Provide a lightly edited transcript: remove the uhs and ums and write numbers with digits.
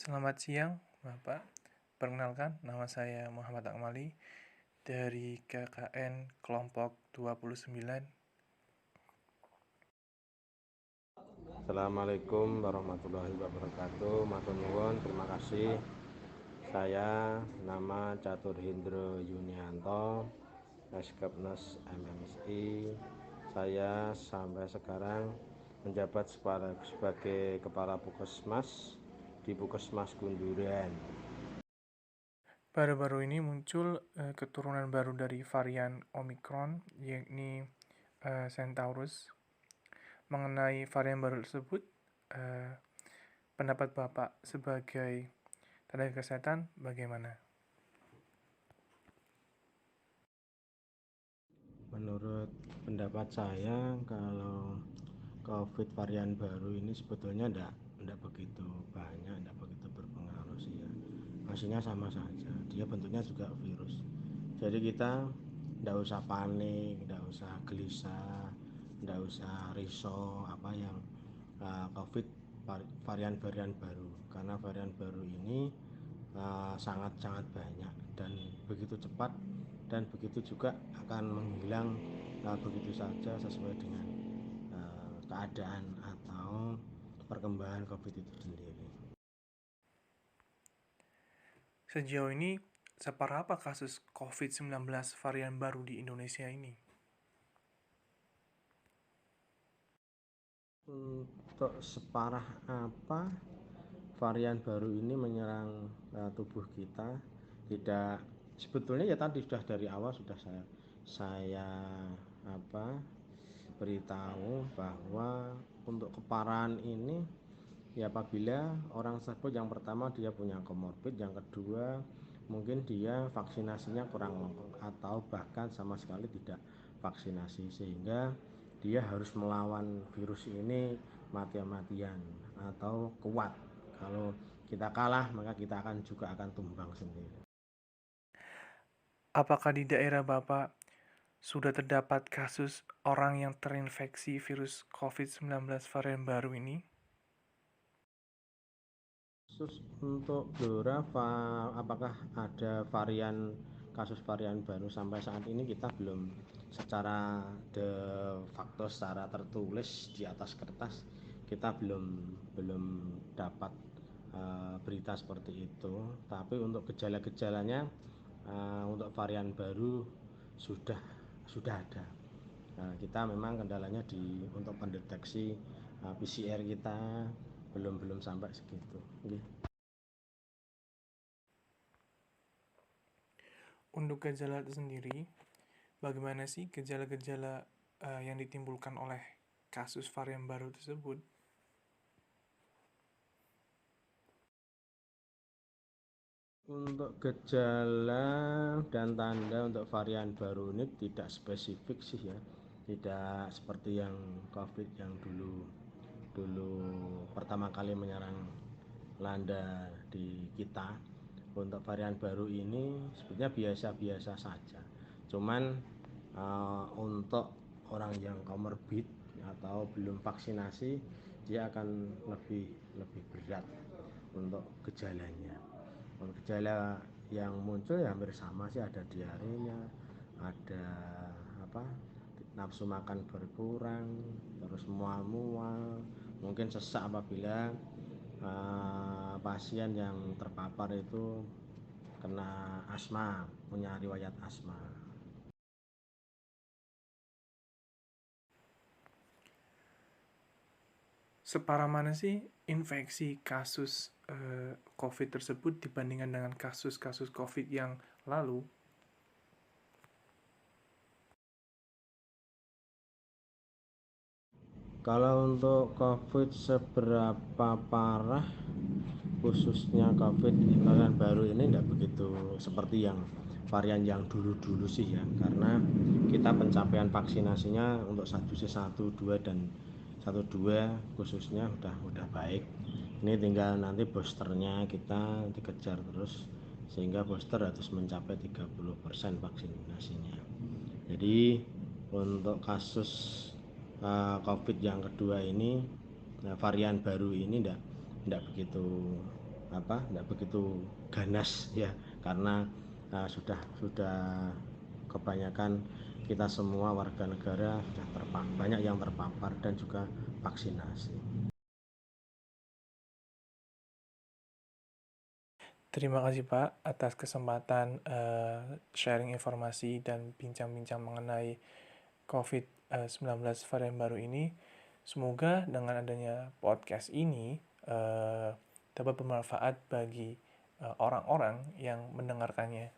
Selamat siang, Bapak. Perkenalkan, nama saya Muhammad Akmali dari KKN kelompok 29. Assalamualaikum warahmatullahi wabarakatuh. Matur nuwun, terima kasih. Saya nama Catur Hindro Yunianto, Eskepnes MMSI. Saya sampai sekarang menjabat sebagai Kepala Puskesmas di Puskesmas Gunduran. Baru-baru ini muncul keturunan baru dari varian Omicron, yakni Centaurus. Mengenai varian baru tersebut, eh, pendapat Bapak sebagai tenaga kesehatan bagaimana? Menurut pendapat saya, kalau COVID varian baru ini sebetulnya enggak begitu banyak, enggak begitu berpengaruh sih ya. Hasilnya sama saja, dia bentuknya juga virus. Jadi kita enggak usah panik, enggak usah gelisah, enggak usah risau apa yang COVID varian-varian baru, karena varian baru ini sangat-sangat banyak dan begitu cepat, dan begitu juga akan menghilang begitu saja sesuai dengan keadaan atau perkembangan COVID itu sendiri. Sejauh ini, separah apa kasus COVID-19 varian baru di Indonesia ini? Untuk separah apa varian baru ini menyerang tubuh kita, tidak, sebetulnya ya tadi sudah dari awal sudah saya beritahu bahwa untuk keparahan ini ya apabila orang tersebut yang pertama dia punya komorbid, yang kedua mungkin dia vaksinasinya kurang lengkap atau bahkan sama sekali tidak vaksinasi, sehingga dia harus melawan virus ini mati-matian atau kuat. Kalau kita kalah maka kita juga akan tumbang sendiri. Apakah di daerah Bapak sudah terdapat kasus orang yang terinfeksi virus COVID-19 varian baru ini? Khusus untuk Blora, apakah ada kasus varian baru, sampai saat ini kita belum secara de facto, secara tertulis di atas kertas, kita belum dapat berita seperti itu. Tapi untuk gejala-gejalanya, untuk varian baru sudah ada. Kita memang kendalanya untuk pendeteksi PCR kita belum sampai segitu. Untuk gejala itu sendiri, bagaimana sih gejala-gejala yang ditimbulkan oleh kasus varian baru tersebut? Untuk gejala dan tanda untuk varian baru ini tidak spesifik sih ya, tidak seperti yang COVID yang dulu pertama kali menyerang Belanda di kita. Untuk varian baru ini sebetulnya biasa-biasa saja, cuman untuk orang yang komorbid atau belum vaksinasi, dia akan lebih berat untuk gejalanya. Gejala yang muncul ya hampir sama sih, ada diarenya, ada nafsu makan berkurang, terus mual-mual, mungkin sesak apabila pasien yang terpapar itu kena asma, punya riwayat asma. Separah mana sih infeksi kasus COVID tersebut dibandingkan dengan kasus-kasus COVID yang lalu? Kalau untuk COVID seberapa parah, khususnya COVID varian baru ini tidak begitu seperti yang varian yang dulu-dulu sih ya, karena kita pencapaian vaksinasinya untuk 1C1, 2 dan 1-2 khususnya udah baik. Ini tinggal nanti boosternya kita dikejar terus, sehingga booster harus mencapai 30% vaksinasinya. Jadi untuk kasus COVID yang kedua ini, varian baru ini tidak begitu tidak begitu ganas ya, karena sudah kebanyakan kita semua warga negara sudah banyak yang terpapar dan juga vaksinasi. Terima kasih Pak atas kesempatan sharing informasi dan bincang-bincang mengenai COVID-19 varian baru ini. Semoga dengan adanya podcast ini dapat bermanfaat bagi orang-orang yang mendengarkannya.